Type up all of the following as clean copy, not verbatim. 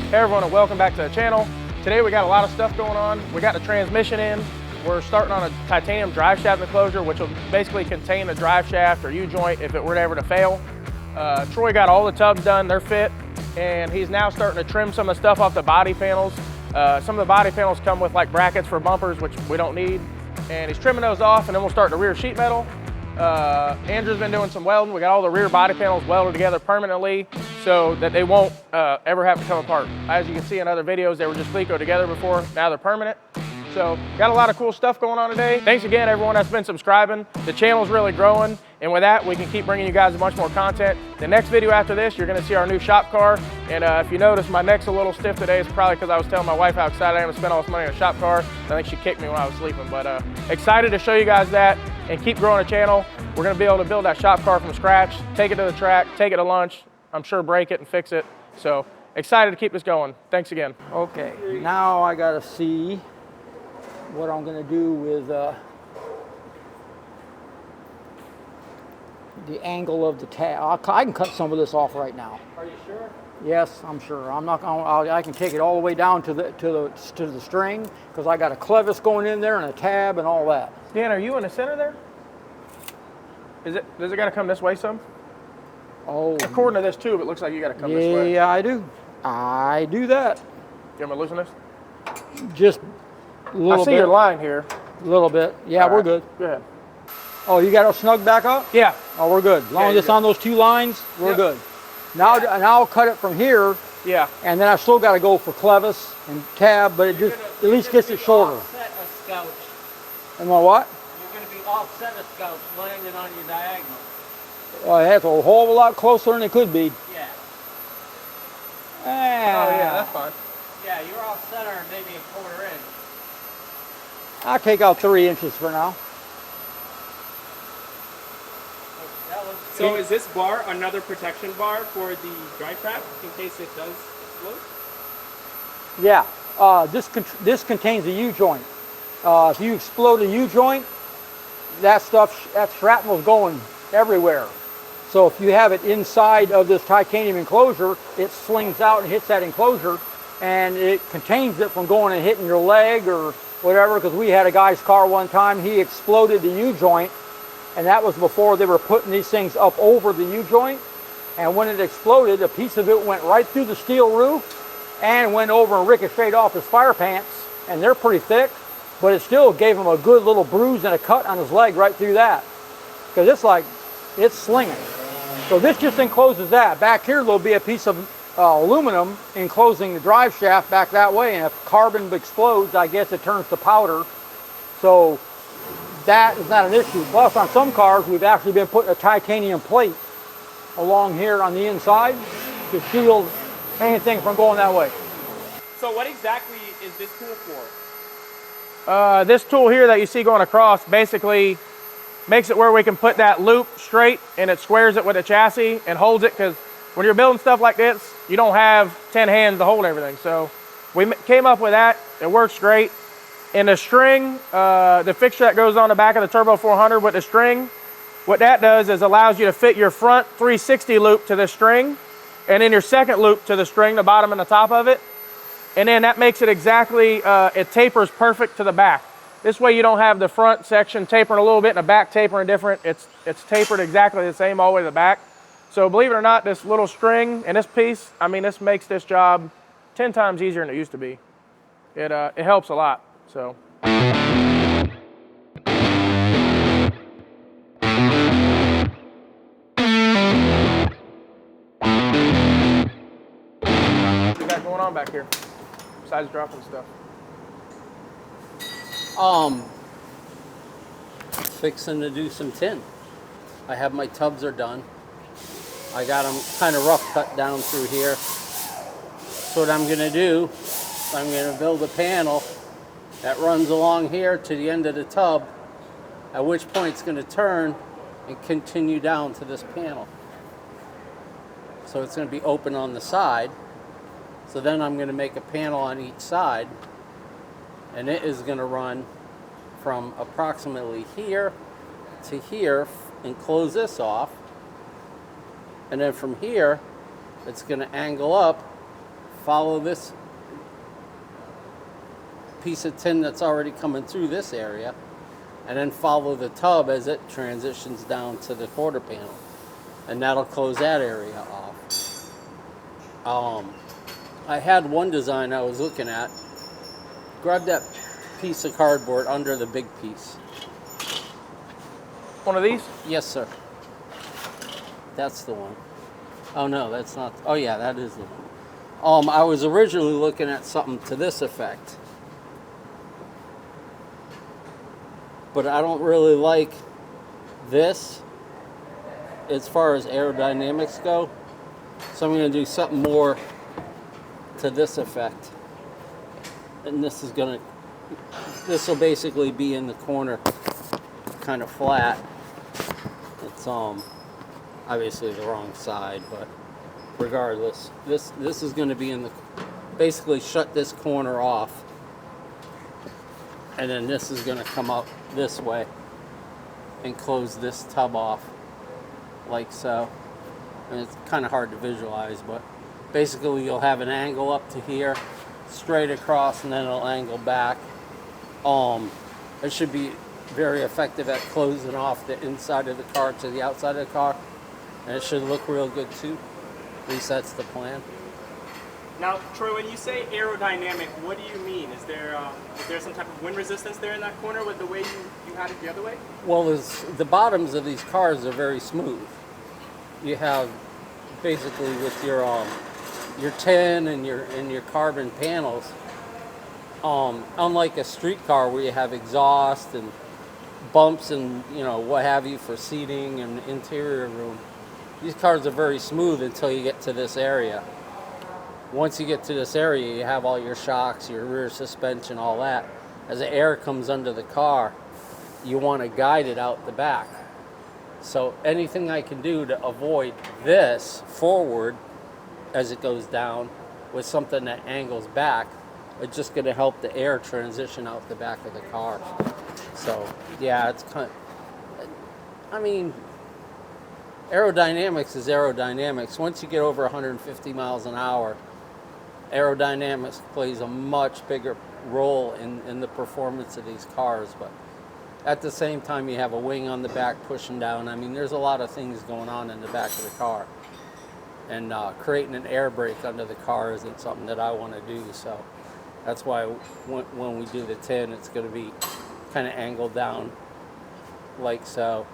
Hey everyone, and welcome back to the channel. Today we got a lot of stuff going on. We got the transmission in. We're starting on a titanium drive shaft enclosure, which will basically contain the drive shaft or U-joint if it were ever to fail. Troy got all the tubs done, they're fit, and he's now starting to trim some of the stuff off the body panels. Some of the body panels come with like brackets for bumpers, which we don't need. And he's trimming those off, and then we'll start the rear sheet metal. Andrew's been doing some welding. We got all the rear body panels welded together permanently so that they won't ever have to come apart. As you can see in other videos, they were just Cleco together before, now they're permanent. So got a lot of cool stuff going on today. Thanks again everyone that's been subscribing. The channel's really growing, and with that we can keep bringing you guys much more content. The next video after this, you're gonna see our new shop car. And if you notice, my neck's a little stiff today. It's probably because I was telling my wife how excited I am to spend all this money on a shop car. I think she kicked me when I was sleeping, but excited to show you guys that and keep growing the channel. We're gonna be able to build that shop car from scratch, take it to the track, take it to lunch, I'm sure break it and fix it. So excited to keep this going. Thanks again. Okay, now I gotta see what I'm gonna do with the angle of the tab. I can cut some of this off right now. Are you sure? Yes, I'm sure. I'm not gonna. I can take it all the way down to the string because I got a clevis going in there and a tab and all that. Dan, are you in the center there? Does it gotta come this way some? Oh. According to this tube, it looks like you gotta come this way. Yeah, I do. I do that. You want me to loosen this? Just a little bit. I see your line here. A little bit. Yeah, all we're right. good. Go ahead. Oh, you got it snug back up? Yeah. Oh, we're good. As long as it's on those two lines, we're good. Now I'll cut it from here. Yeah. And then I still got to go for clevis and tab, but it just at least gets it shorter. Offset a scout. And what? You're going to be offset a scout landing on your diagonal. That's a whole lot closer than it could be. Yeah. Oh yeah, that's fine. Yeah, you're off center and maybe a quarter inch. I'll take out 3 inches for now. So is this bar another protection bar for the drive shaft in case it does explode? Yeah, this contains a U-joint. If you explode a U-joint, that shrapnel is going everywhere. So if you have it inside of this titanium enclosure, it slings out and hits that enclosure, and it contains it from going and hitting your leg or whatever, because we had a guy's car one time, he exploded the U-joint, and that was before they were putting these things up over the U-joint. And when it exploded, a piece of it went right through the steel roof and went over and ricocheted off his fire pants, and they're pretty thick, but it still gave him a good little bruise and a cut on his leg right through that, because it's slinging. So this just encloses that. Back here there'll be a piece of aluminum enclosing the drive shaft back that way, and if carbon explodes, I guess it turns to powder. So that is not an issue. Plus on some cars we've actually been putting a titanium plate along here on the inside to shield anything from going that way. So what exactly is this tool for? This tool here that you see going across basically makes it where we can put that loop straight, and it squares it with a chassis and holds it, because when you're building stuff like this, you don't have 10 hands to hold everything. So we came up with that. It works great. And the string, the fixture that goes on the back of the Turbo 400 with the string, what that does is allows you to fit your front 360 loop to the string, and then your second loop to the string, the bottom and the top of it. And then that makes it exactly, it tapers perfect to the back. This way you don't have the front section tapering a little bit and the back tapering different. It's tapered exactly the same all the way to the back. So believe it or not, this little string and this piece, I mean, this makes this job 10 times easier than it used to be. It helps a lot, so. What you got going on back here besides dropping stuff? Fixing to do some tin. I have my tubs are done. I got them kind of rough cut down through here. So what I'm going to do, I'm going to build a panel that runs along here to the end of the tub, at which point it's going to turn and continue down to this panel. So it's going to be open on the side. So then I'm going to make a panel on each side, and it is going to run from approximately here to here and close this off, and then from here it's going to angle up follow this piece of tin that's already coming through this area, and then follow the tub as it transitions down to the quarter panel, and that'll close that area off. I had one design I was looking at. Grab that piece of cardboard under the big piece. One of these? Yes, sir. That's the one. Oh no, that's not. Oh yeah, that is the one. I was originally looking at something to this effect, but I don't really like this as far as aerodynamics go. So I'm going to do something more to this effect. And this will basically be in the corner, kind of flat. It's obviously the wrong side, but regardless, this is going to be in the, basically shut this corner off, and then this is going to come up this way and close this tub off like so. And it's kind of hard to visualize, but basically you'll have an angle up to here, straight across, and then it'll angle back. It should be very effective at closing off the inside of the car to the outside of the car, and it should look real good too. At least that's the plan. Now, Troy, when you say aerodynamic, what do you mean? Is there some type of wind resistance there in that corner with the way you had it the other way? Well, the bottoms of these cars are very smooth. You have basically with your tin and your carbon panels, unlike a street car where you have exhaust and bumps and what have you for seating and interior room. These cars are very smooth until you get to this area. Once you get to this area, you have all your shocks, your rear suspension, all that. As the air comes under the car, you want to guide it out the back. So anything I can do to avoid this forward as it goes down with something that angles back, it's just going to help the air transition out the back of the car. So yeah, it's kind of, I mean, aerodynamics is aerodynamics. Once you get over 150 miles an hour, aerodynamics plays a much bigger role in the performance of these cars. But at the same time, you have a wing on the back pushing down. I mean, there's a lot of things going on in the back of the car. And creating an air brake under the car isn't something that I want to do. So that's why when we do the tin, it's going to be kind of angled down like so,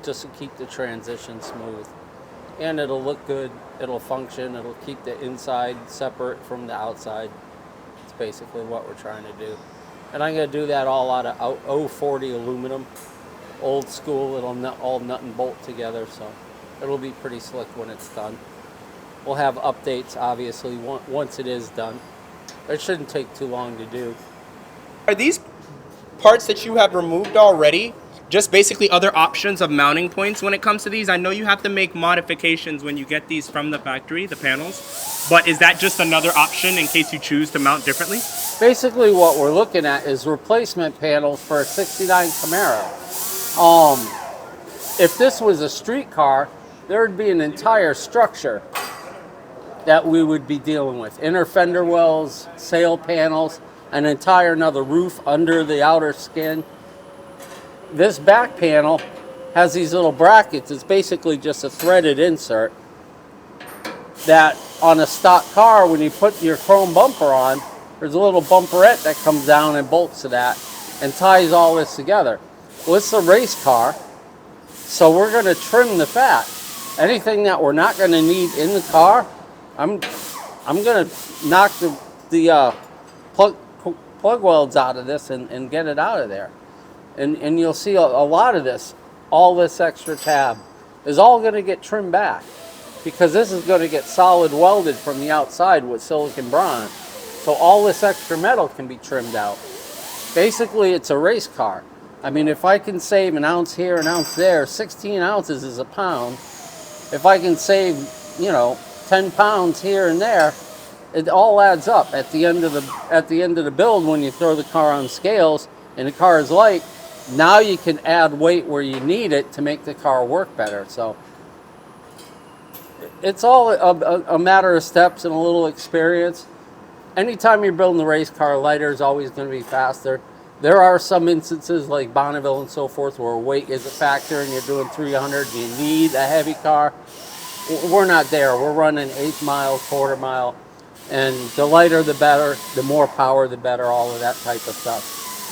just to keep the transition smooth. And it'll look good, it'll function, it'll keep the inside separate from the outside. It's basically what we're trying to do. And I'm going to do that all out of 040 aluminum, old school. It'll all nut and bolt together, so it'll be pretty slick when it's done. We'll have updates, obviously, once it is done. It shouldn't take too long to do. Are these parts that you have removed already just basically other options of mounting points when it comes to these? I know you have to make modifications when you get these from the factory, the panels, but is that just another option in case you choose to mount differently? Basically what we're looking at is replacement panels for a 69 Camaro. If this was a street car, there would be an entire structure that we would be dealing with. Inner fender wells, sail panels, an entire another roof under the outer skin. This back panel has these little brackets. It's basically just a threaded insert that on a stock car, when you put your chrome bumper on, there's a little bumperette that comes down and bolts to that and ties all this together. Well, it's a race car, so we're going to trim the fat. Anything that we're not going to need in the car, I'm going to knock the plug welds out of this and get it out of there. And you'll see a lot of this, all this extra tab, is all going to get trimmed back because this is going to get solid welded from the outside with silicon bronze. So all this extra metal can be trimmed out. Basically, it's a race car. I mean, if I can save an ounce here, an ounce there, 16 ounces is a pound. If I can save, 10 pounds here and there, it all adds up at the end of the build. When you throw the car on scales and the car is light, now you can add weight where you need it to make the car work better. So it's all a matter of steps and a little experience. Anytime you're building a race car, lighter is always going to be faster. There are some instances like Bonneville and so forth where weight is a factor and you're doing 300, you need a heavy car. We're not there. We're running 8 mile, quarter mile, and the lighter the better, the more power the better, all of that type of stuff.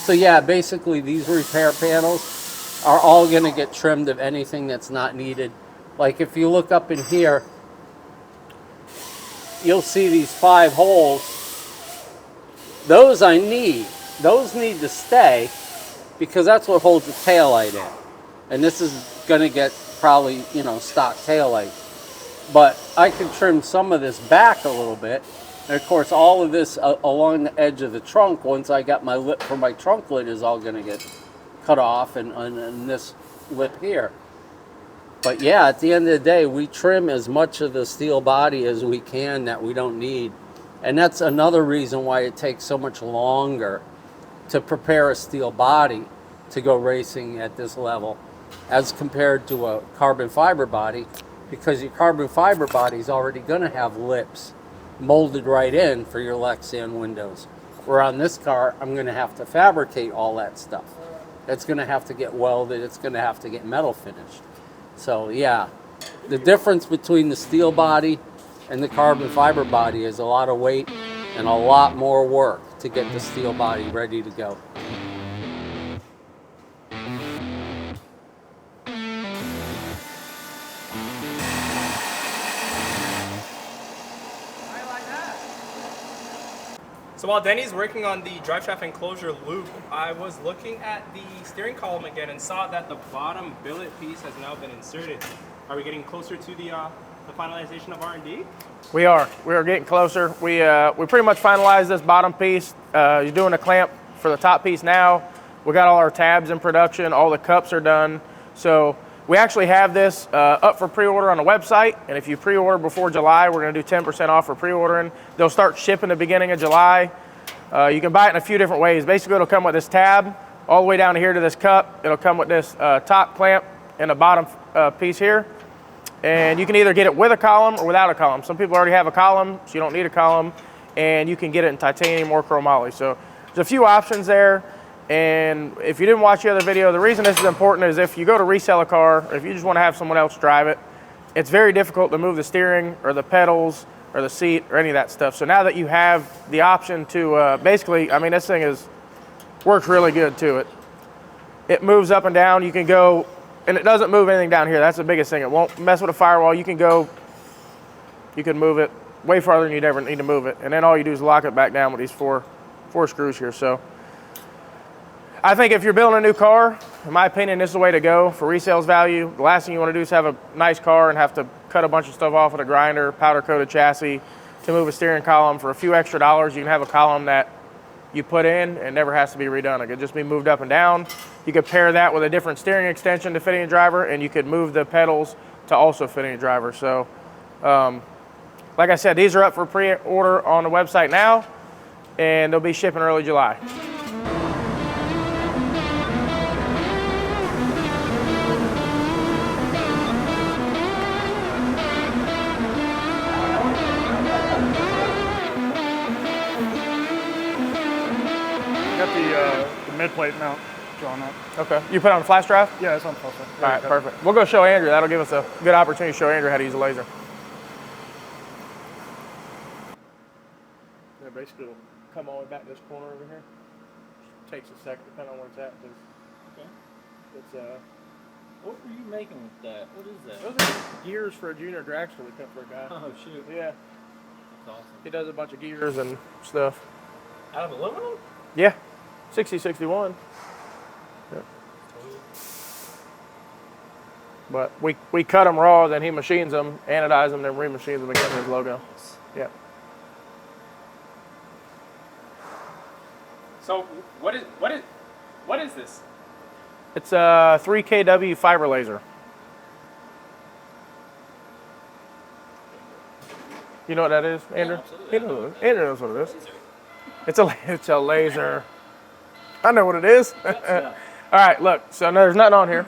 So yeah, basically these repair panels are all going to get trimmed of anything that's not needed. Like if you look up in here, you'll see these 5 holes. Those I need. Those need to stay because that's what holds the taillight in. And this is going to get probably, you know, stock taillight. But I can trim some of this back a little bit. And of course, all of this along the edge of the trunk, once I got my lip for my trunk lid, is all going to get cut off and this lip here. But yeah, at the end of the day, we trim as much of the steel body as we can that we don't need. And that's another reason why it takes so much longer to prepare a steel body to go racing at this level as compared to a carbon fiber body, because your carbon fiber body is already going to have lips molded right in for your Lexan windows. Where on this car, I'm going to have to fabricate all that stuff. It's going to have to get welded. It's going to have to get metal finished. So yeah, the difference between the steel body and the carbon fiber body is a lot of weight and a lot more work to get the steel body ready to go. So while Denny's working on the drive shaft enclosure loop, I was looking at the steering column again and saw that the bottom billet piece has now been inserted. Are we getting closer to the finalization of R&D? We are getting closer. We pretty much finalized this bottom piece. You're doing a clamp for the top piece now. We got all our tabs in production. All the cups are done. So we actually have this up for pre-order on the website. And if you pre-order before July, we're going to do 10% off for pre-ordering. They'll start shipping the beginning of July. You can buy it in a few different ways. Basically, it'll come with this tab all the way down here to this cup. It'll come with this top clamp and a bottom piece here. And you can either get it with a column or without a column. Some people already have a column, so you don't need a column. And you can get it in titanium or chromoly. So there's a few options there. And if you didn't watch the other video, the reason this is important is if you go to resell a car, or if you just want to have someone else drive it, it's very difficult to move the steering or the pedals or the seat or any of that stuff. So now that you have the option to basically, I mean, this thing works really good to it. It moves up and down. You can go, and it doesn't move anything down here. That's the biggest thing. It won't mess with a firewall. You can move it way farther than you'd ever need to move it. And then all you do is lock it back down with these four screws here. So I think if you're building a new car, in my opinion, this is the way to go for resales value. The last thing you want to do is have a nice car and have to cut a bunch of stuff off with a grinder, powder coated chassis to move a steering column. For a few extra dollars, you can have a column that you put in and never has to be redone. It could just be moved up and down. You could pair that with a different steering extension to fit any driver, and you could move the pedals to also fit any driver. So, like I said, these are up for pre-order on the website now, and they'll be shipping early July. The mid-plate mount drawn up. Okay. You put it on a flash drive? Yeah, it's on flash drive. All right, perfect. We'll go show Andrew. That'll give us a good opportunity to show Andrew how to use a laser. Yeah, basically, it'll come all the way back to this corner over here. Takes a second, depending on where it's at. Okay. It's What were you making with that? What is that? those are gears for a junior dragster we cut for a guy. Oh shoot. Yeah, That's awesome. he does a bunch of gears and stuff. Out of aluminum? Yeah, 6061. Yeah. But we cut them raw, then he machines them, anodize them, then remachines them again with his logo. Yeah. So what is this? It's a 3 kW fiber laser. You know what that is, Andrew? absolutely. Andrew knows what it is. It's a laser. I know what it is. Yeah. All right, look. So there's nothing on here.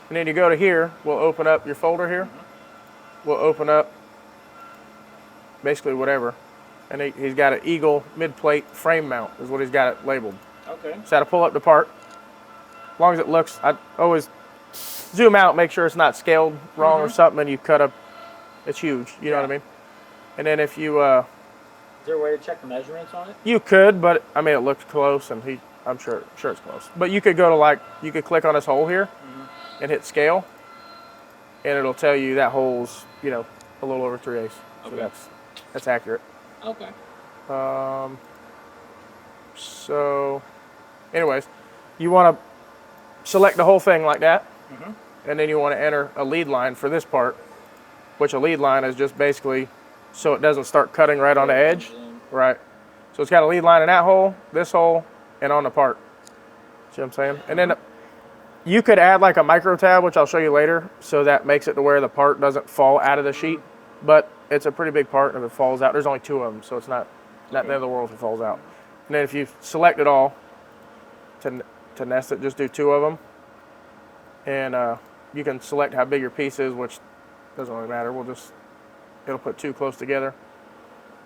And then you go to here. We'll open up your folder here. will open up basically whatever. And he's got an Eagle mid-plate frame mount is what he's got it labeled. Okay. So I had to pull up the part. As long as it looks, I always zoom out, make sure it's not scaled wrong or something, and you cut up, it's huge, you know what I mean? And then if you, Is there a way to check the measurements on it? you could, but I mean, it looks close, and I'm sure it's close. But you could go to you could click on this hole here and hit scale, and it'll tell you that hole's, a little over 3/8. So that's accurate. Okay. So, anyways, you want to select the whole thing like that, and then you want to enter a lead line for this part, which a lead line is just basically so it doesn't start cutting right on the edge. Right. So it's got a lead line in that hole, this hole, and on the part. See what I'm saying? And then you could add like a micro tab, which I'll show you later, so that makes it to where the part doesn't fall out of the sheet. But it's a pretty big part, and if it falls out, there's only 2 of them, so it's not the end of the world if it falls out. And then if you select it all to nest it, just do 2 of them. And you can select how big your piece is, which doesn't really matter. It'll put 2 close together.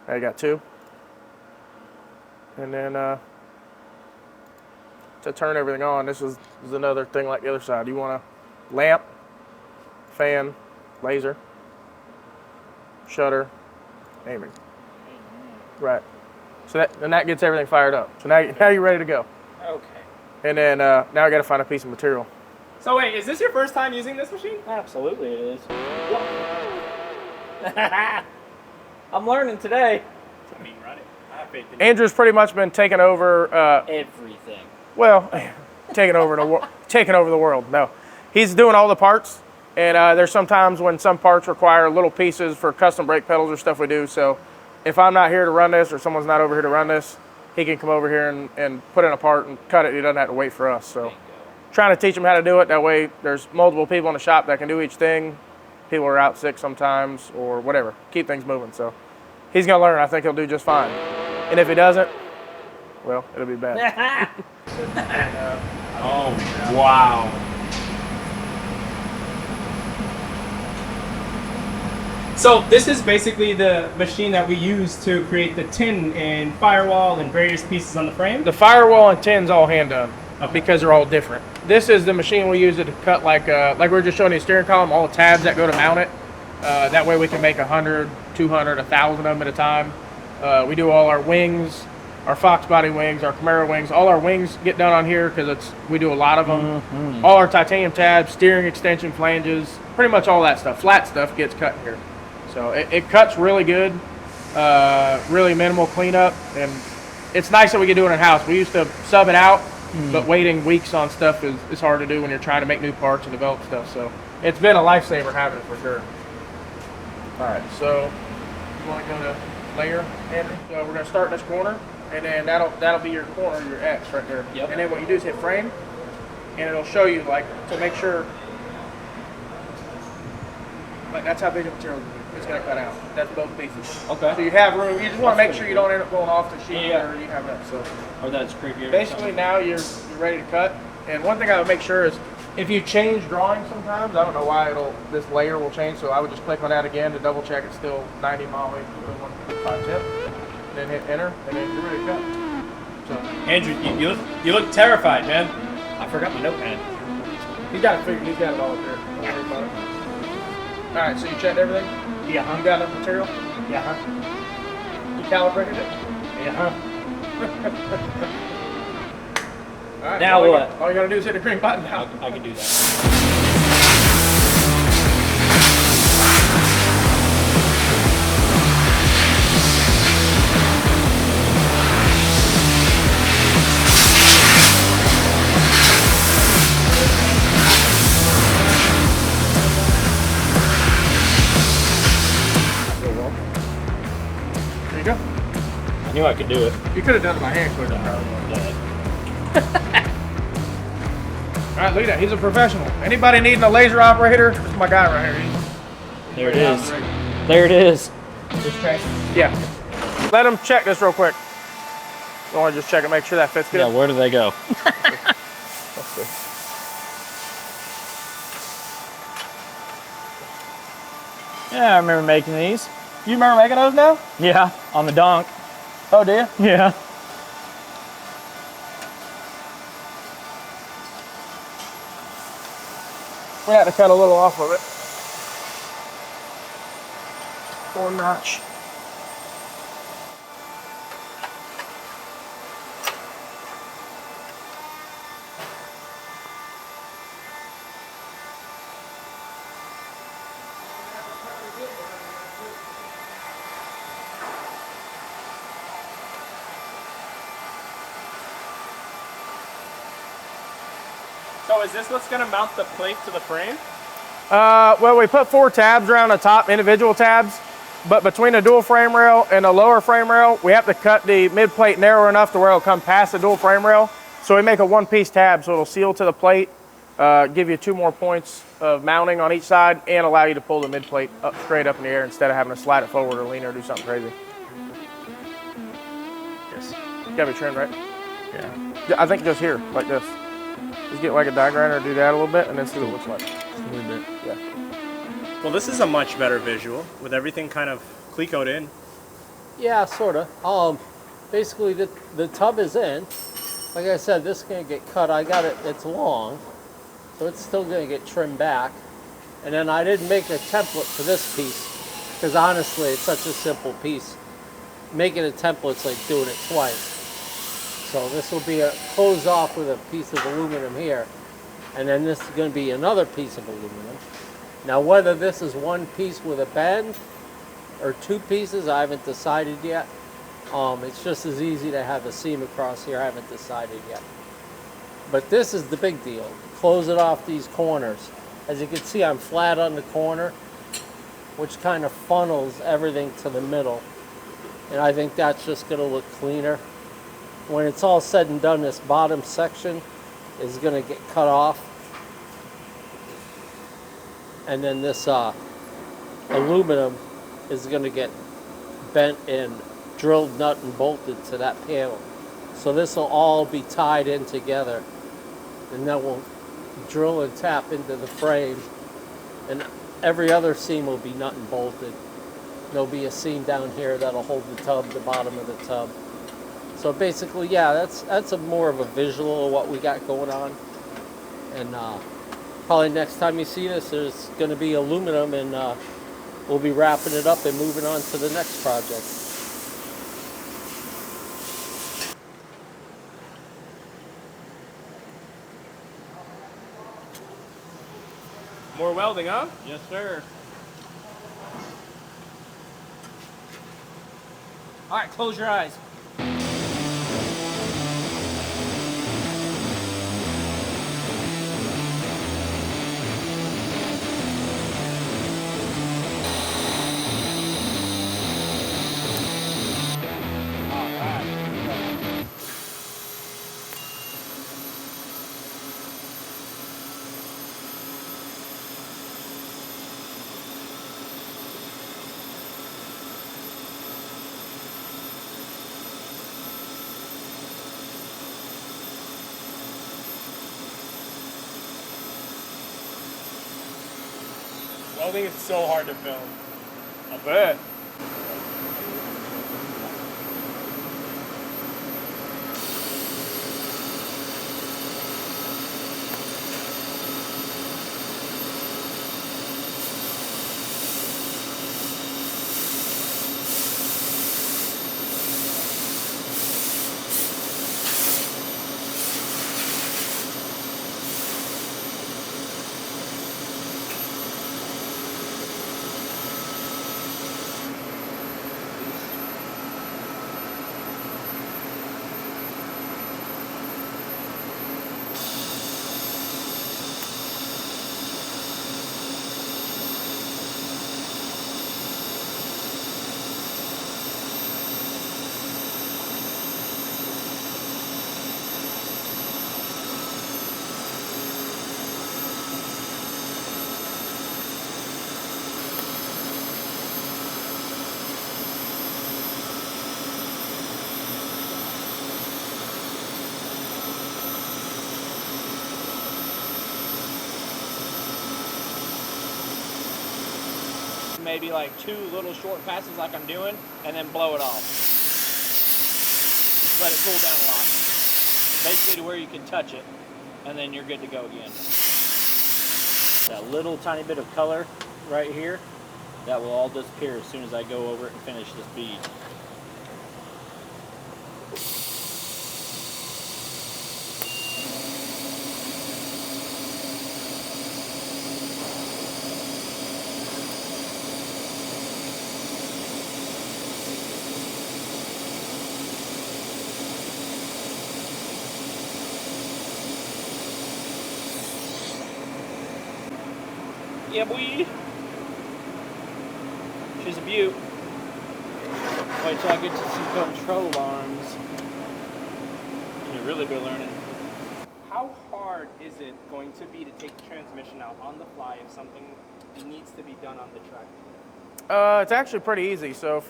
Now you got 2. And then to turn everything on, this is another thing like the other side. You want a lamp, fan, laser, shutter, aiming. Right. So that gets everything fired up. So now you're ready to go. Okay. And then now I got to find a piece of material. So wait, is this your first time using this machine? Absolutely it is. I'm learning today. I mean, run it. I have faith in Andrew's pretty much been taking over. Everything. Well, taking over the world. No, he's doing all the parts, and there's sometimes when some parts require little pieces for custom brake pedals or stuff we do. So if I'm not here to run this or someone's not over here to run this, he can come over here and put in a part and cut it. He doesn't have to wait for us. So trying to teach him how to do it. That way there's multiple people in the shop that can do each thing. People are out sick sometimes or whatever. Keep things moving. So he's going to learn. I think he'll do just fine. And if he doesn't, well, it'll be bad. Oh, wow. So this is basically the machine that we use to create the tin and firewall and various pieces on the frame? The firewall and tin's all hand done because they're all different. This is the machine we use it to cut like we were just showing you the steering column, all the tabs that go to mount it. That way we can make 100, 200, 1,000 of them at a time. We do all our wings, our Fox body wings, our Camaro wings. All our wings get done on here because we do a lot of them. All our titanium tabs, steering extension flanges, pretty much all that stuff. Flat stuff gets cut here. So it cuts really good, really minimal cleanup, and it's nice that we can do it in-house. We used to sub it out, but waiting weeks on stuff is hard to do when you're trying to make new parts and develop stuff. So it's been a lifesaver having it for sure. All right, so you want to go to layer, Andrew? So we're going to start in this corner, and then that'll be your corner, your X right there. Yep. And then what you do is hit frame, and it'll show you like to make sure. Like that's how big the material it's going to cut out. That's both pieces. Okay. So you have room. You just want to make sure you don't end up going off the sheet Yeah. or you have that. So Or that's creepy. basically now you're ready to cut. And one thing I would make sure is if you change drawings sometimes, I don't know why this layer will change. So I would just click on that again to double check it's still 90 mile weight, 1.5 tip. Then hit enter, and then you're ready to cut. So Andrew, you look terrified, man. I forgot my notepad. he's got it all up there. Don't worry about it. All right, so you checked everything? Yeah. You got enough material? Yeah. You calibrated it? Yeah. All right, Now all you what? all you gotta do is hit the green button now. I can do that. There you go. I knew I could do it. You could have done it by hand quicker. All right, look at that. He's a professional. Anybody needing a laser operator? This is my guy right here. There it is. There it is. Yeah. Let him check this real quick. You want to just check it, make sure that fits good? Yeah, where do they go? Let's see. Yeah, I remember making these. You remember making those now? Yeah, on the donk. Oh, do you? Yeah. We had to cut a little off of it. 1 notch. So is this what's gonna mount the plate to the frame? Well, we put 4 tabs around the top, individual tabs, but between the dual frame rail and the lower frame rail, we have to cut the mid plate narrow enough to where it'll come past the dual frame rail. So we make a 1-piece tab, so it'll seal to the plate, give you 2 more points of mounting on each side, and allow you to pull the mid plate up straight up in the air instead of having to slide it forward or lean or do something crazy. Yes. Gotta be trimmed, right? Yeah. I think just here, like this. Just get like a die grinder, do that a little bit, and then see what it looks like. Just a little bit. Yeah. Well, this is a much better visual with everything kind of Clecoed in. Yeah, sorta. Basically the tub is in. Like I said, this is gonna get cut. I got it. It's long, so it's still gonna get trimmed back. And then I didn't make a template for this piece because honestly, it's such a simple piece. Making a template's like doing it twice. So this will be a closed off with a piece of aluminum here, and then this is going to be another piece of aluminum. Now whether this is 1 piece with a bend or 2 pieces, I haven't decided yet. It's just as easy to have a seam across here. I haven't decided yet. But this is the big deal. Close it off these corners. As you can see, I'm flat on the corner, which kind of funnels everything to the middle. And I think that's just going to look cleaner. When it's all said and done, this bottom section is going to get cut off. And then this aluminum is going to get bent and drilled, nut, and bolted to that panel. So this will all be tied in together. And then we'll drill and tap into the frame. And every other seam will be nut and bolted. There'll be a seam down here that'll hold the tub, the bottom of the tub. So basically, yeah, that's a more of a visual of what we got going on. And probably next time you see this, there's going to be aluminum, and we'll be wrapping it up and moving on to the next project. More welding, huh? Yes, sir. All right, close your eyes. Welding is so hard to film. I bet. maybe like 2 little short passes like I'm doing, and then blow it off. Let it cool down a lot. Basically to where you can touch it, and then you're good to go again. That little tiny bit of color right here, that will all disappear as soon as I go over it and finish this bead. Yeah, boy. She's a beaut. Wait till I get to some control arms. You'll really be learning. How hard is it going to be to take the transmission out on the fly if something needs to be done on the track? It's actually pretty easy. So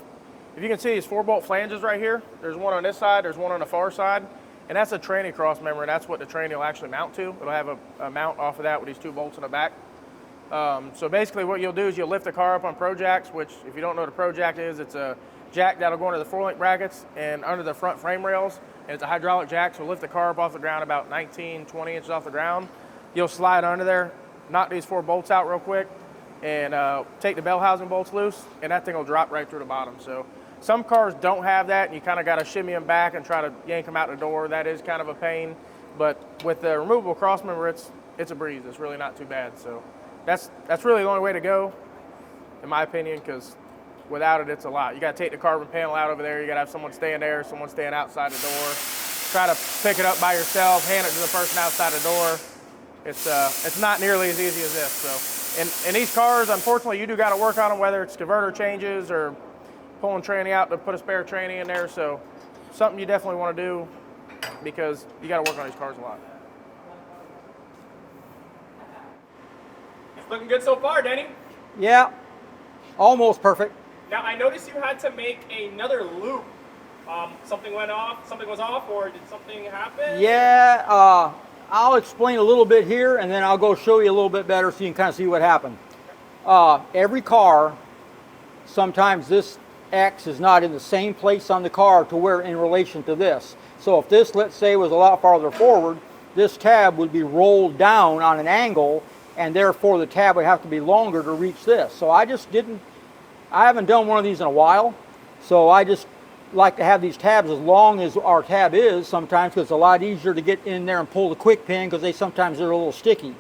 if you can see these 4-bolt flanges right here, there's one on this side, there's one on the far side, and that's a tranny cross member, and that's what the tranny will actually mount to. It'll have a mount off of that with these 2 bolts in the back. So basically what you'll do is you'll lift the car up on Pro Jacks, which if you don't know what a Pro Jack is, it's a jack that'll go into the 4-link brackets and under the front frame rails, and it's a hydraulic jack, so lift the car up off the ground about 19, 20 inches off the ground. You'll slide under there, knock these 4 bolts out real quick, and take the bell housing bolts loose, and that thing will drop right through the bottom. So some cars don't have that, and you kind of got to shimmy them back and try to yank them out the door. That is kind of a pain, but with the removable cross member, it's a breeze. It's really not too bad. So that's really the only way to go, in my opinion, because without it, it's a lot. You got to take the carbon panel out over there. You got to have someone staying there, someone staying outside the door. Try to pick it up by yourself, hand it to the person outside the door. It's not nearly as easy as this. So, in these cars, unfortunately, you do got to work on them, whether it's converter changes or pulling tranny out to put a spare tranny in there. So, something you definitely want to do because you got to work on these cars a lot. It's looking good so far, Denny. Yeah, almost perfect. Now, I noticed you had to make another loop. Something went off, something was off, or did something happen? Yeah, I'll explain a little bit here, and then I'll go show you a little bit better so you can kind of see what happened. Every car, sometimes this X is not in the same place on the car to where in relation to this. So if this, let's say, was a lot farther forward, this tab would be rolled down on an angle, and therefore the tab would have to be longer to reach this. So I haven't done one of these in a while, so I just like to have these tabs as long as our tab is sometimes, because it's a lot easier to get in there and pull the quick pin, because sometimes they're a little sticky.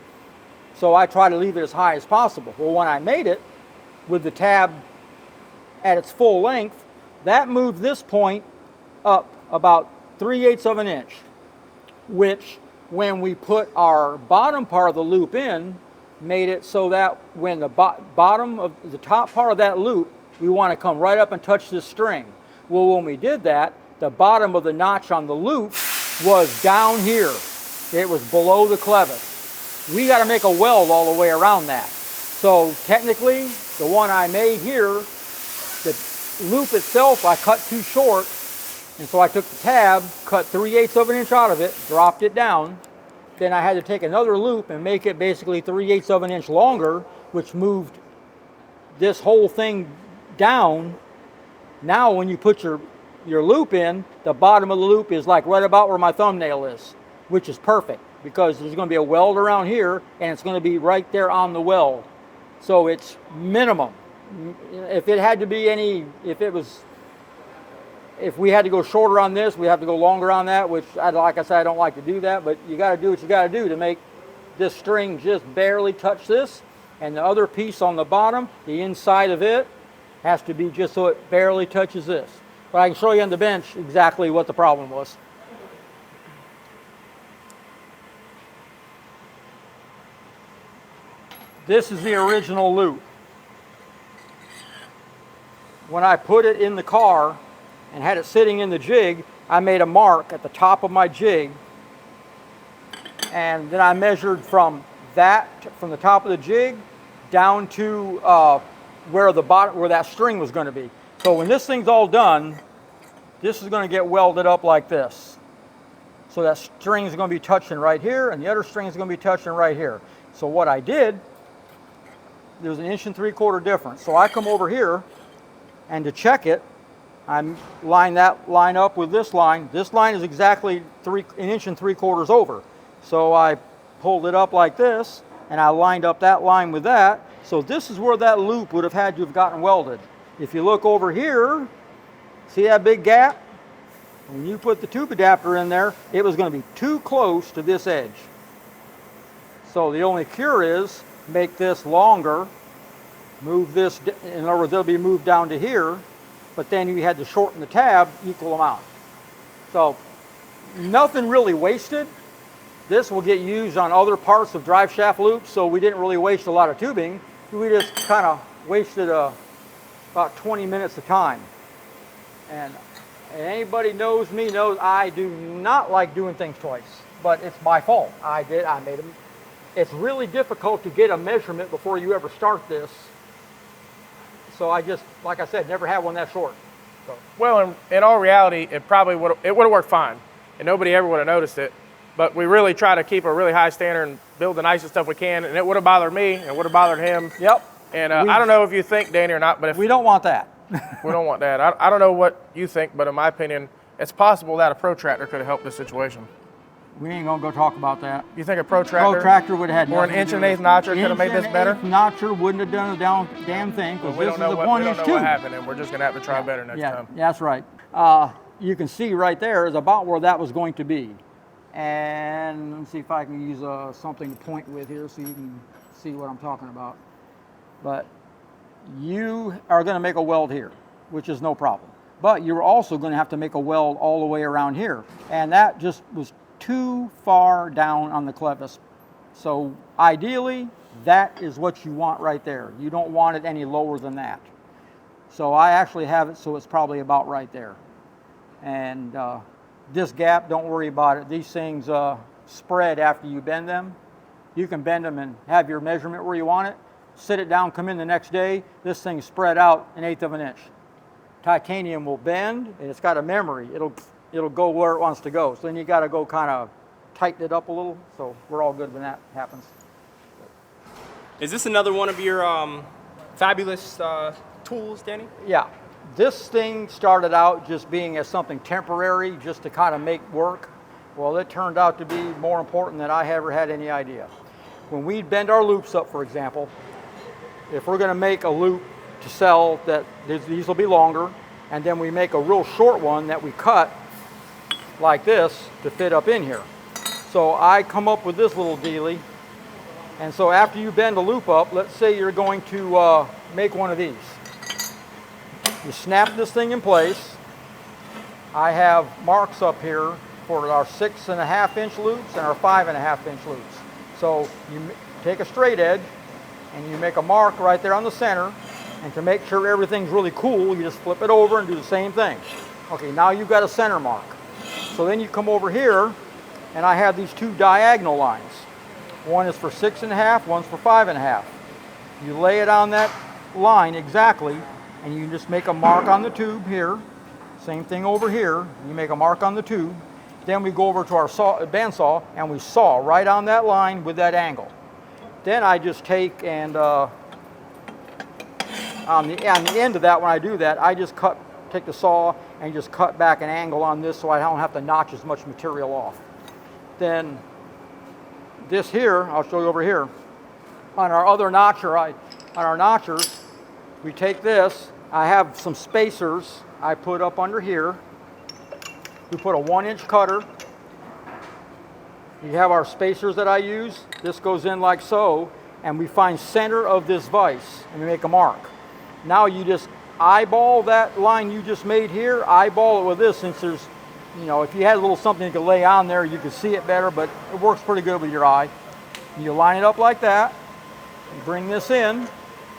So I try to leave it as high as possible. Well, when I made it with the tab at its full length, that moved this point up about 3/8 of an inch, which when we put our bottom part of the loop in, made it so that when the bottom of the top part of that loop, we want to come right up and touch this string. Well, when we did that, the bottom of the notch on the loop was down here. It was below the clevis. We got to make a weld all the way around that. So technically, the one I made here, the loop itself I cut too short, and so I took the tab, cut 3/8 of an inch out of it, dropped it down. Then I had to take another loop and make it basically 3/8 of an inch longer, which moved this whole thing down. Now when you put your loop in, the bottom of the loop is like right about where my thumbnail is, which is perfect because there's going to be a weld around here and it's going to be right there on the weld. So it's minimum. If it had to be if we had to go shorter on this, we have to go longer on that, which, like I said, I don't like to do that, but you got to do what you got to do to make this string just barely touch this, and the other piece on the bottom, the inside of it, has to be just so it barely touches this. But I can show you on the bench exactly what the problem was. This is the original loop. When I put it in the car and had it sitting in the jig, I made a mark at the top of my jig, and then I measured from the top of the jig down to where that string was going to be. So when this thing's all done, this is going to get welded up like this. So that string is going to be touching right here, and the other string is going to be touching right here. So what I did there's an 1.75 inch difference. So I come over here, and to check it, I line that line up with this line. This line is exactly 1.75 inches over. So I pulled it up like this, and I lined up that line with that. So this is where that loop would have had to have gotten welded. If you look over here, see that big gap? When you put the tube adapter in there, it was going to be too close to this edge. So the only cure is make this longer, move this, in other words, it'll be moved down to here, but then you had to shorten the tab equal amount. So nothing really wasted. This will get used on other parts of drive shaft loops, so we didn't really waste a lot of tubing. We just kind of wasted about 20 minutes of time. And anybody knows me knows I do not like doing things twice, but it's my fault. I made them. It's really difficult to get a measurement before you ever start this. So I just, like I said, never had one that short. So. Well, in all reality, it would have worked fine, and nobody ever would have noticed it. But we really try to keep a really high standard and build the nicest stuff we can, and it would have bothered me, and it would have bothered him. Yep. And I don't know if you think, Danny, or not, but if we don't want that. we don't want that. I don't know what you think, but in my opinion, it's possible that a protractor could have helped this situation. We ain't gonna go talk about that. You think a protractor would have had or an 1/8 notcher could have made this better? Notcher wouldn't have done a damn thing, because We this don't is know a what 1 inch tube. happened, and we're just gonna have to try better next time. Yeah, that's right. You can see right there is about where that was going to be. And let me see if I can use something to point with here so you can see what I'm talking about. But you are going to make a weld here, which is no problem. But you're also going to have to make a weld all the way around here. And that just was too far down on the clevis. So ideally, that is what you want right there. You don't want it any lower than that. So I actually have it so it's probably about right there. And this gap, don't worry about it. These things spread after you bend them. You can bend them and have your measurement where you want it. Sit it down, come in the next day. This thing's spread out 1/8 inch. Titanium will bend, and it's got a memory. It'll go where it wants to go. So then you got to go kind of tighten it up a little. So we're all good when that happens. Is this another one of your fabulous tools, Danny? Yeah. This thing started out just being as something temporary, just to kind of make work. Well, it turned out to be more important than I ever had any idea. When we bend our loops up, for example, if we're going to make a loop to sell, that these will be longer, and then we make a real short one that we cut like this to fit up in here. So I come up with this little dealie, and so after you bend a loop up, let's say you're going to make one of these. You snap this thing in place. I have marks up here for our 6.5 inch loops and our 5.5 inch loops. So you take a straight edge and you make a mark right there on the center, and to make sure everything's really cool, you just flip it over and do the same thing. Okay, now you've got a center mark. So then you come over here, and I have these two diagonal lines. One is for 6.5, one's for 5.5. You lay it on that line exactly, and you just make a mark on the tube here. Same thing over here. You make a mark on the tube. Then we go over to our bandsaw, and we saw right on that line with that angle. Then I just take and on the end of that, when I do that, I just take the saw and just cut back an angle on this so I don't have to notch as much material off. Then this here, I'll show you over here. On our other notcher, on our notchers, we take this. I have some spacers I put up under here. We put a 1 inch cutter. You have our spacers that I use. This goes in like so, and we find center of this vise, and we make a mark. Now you just eyeball that line you just made here, eyeball it with this, since there's, you know, if you had a little something you could lay on there, you could see it better, but it works pretty good with your eye. You line it up like that, you bring this in,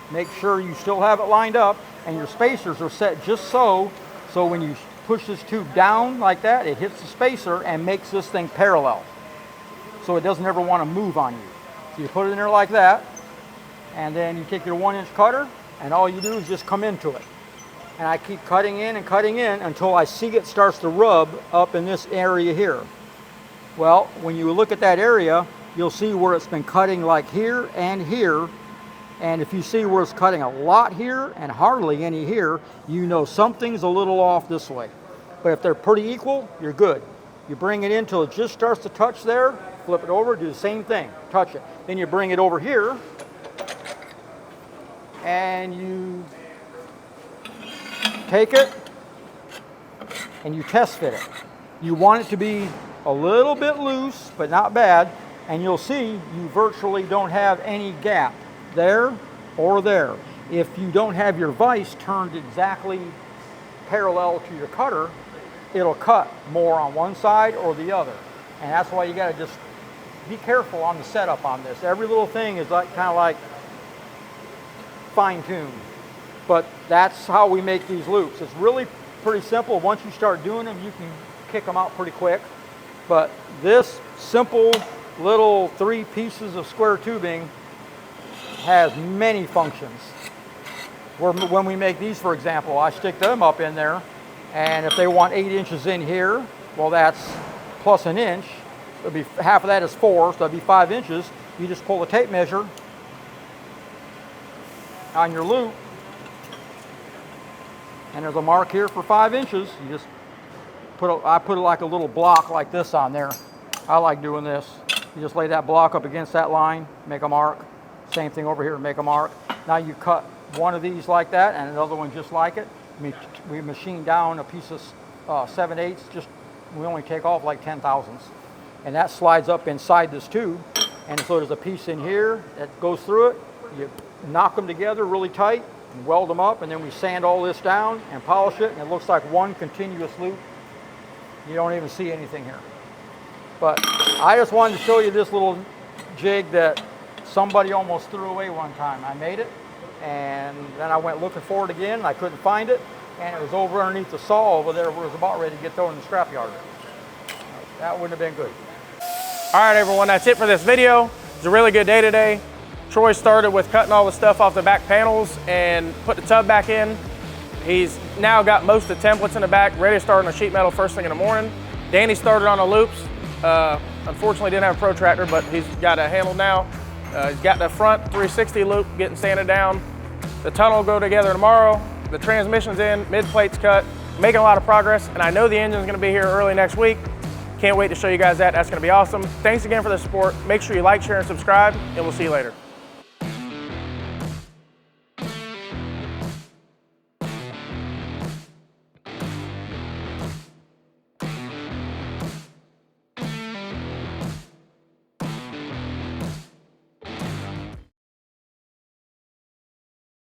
make sure you still have it lined up, and your spacers are set just so when you push this tube down like that, it hits the spacer and makes this thing parallel. So it doesn't ever want to move on you. So you put it in there like that, and then you take your 1 inch cutter, and all you do is just come into it. And I keep cutting in and cutting in until I see it starts to rub up in this area here. Well, when you look at that area, you'll see where it's been cutting like here, and And if you see where it's cutting a lot here and hardly any here, you know something's a little off this way. But if they're pretty equal, you're good. You bring it in till it just starts to touch there, flip it over, do the same thing, touch it. Then you bring it over here, and you take it, and you test fit it. You want it to be a little bit loose, but not bad, and you'll see you virtually don't have any gap there or there. If you don't have your vise turned exactly parallel to your cutter, it'll cut more on one side or the other. And that's why you gotta just be careful on the setup on this. Every little thing is like kind of like fine-tuned. But that's how we make these loops. It's really pretty simple. Once you start doing them, you can kick them out pretty quick. But this simple little 3 pieces of square tubing has many functions. When we make these, for example, I stick them up in there, and if they want 8 inches in here, well, that's plus an inch. It'll be half of that is 4, so that'd be 5 inches. You just pull a tape measure on your loop, and there's a mark here for 5 inches. You just I put like a little block like this on there. I like doing this. You just lay that block up against that line, make a mark. Same thing over here, make a mark. Now you cut one of these like that and another one just like it. We machine down a piece of 7/8, we only take off like 10/1000. And that slides up inside this tube. And so there's a piece in here that goes through it. You knock them together really tight and weld them up, and then we sand all this down and polish it, and it looks like one continuous loop. You don't even see anything here. But I just wanted to show you this little jig that somebody almost threw away one time. I made it, and then I went looking for it again, and I couldn't find it, and it was over underneath the saw over there where it was about ready to get thrown in the scrapyard. That wouldn't have been good. All right, everyone, that's it for this video. It's a really good day today. Troy started with cutting all the stuff off the back panels and put the tub back in. He's now got most of the templates in the back, ready to start on the sheet metal first thing in the morning. Danny started on the loops. Unfortunately didn't have a protractor, but he's got a handle now. He's got the front 360 loop getting sanded down. The tunnel will go together tomorrow. The transmission's in, mid plate's cut, making a lot of progress, and I know the engine's gonna be here early next week. Can't wait to show you guys that. That's gonna be awesome. Thanks again for the support. Make sure you like, share, and subscribe, and we'll see you later.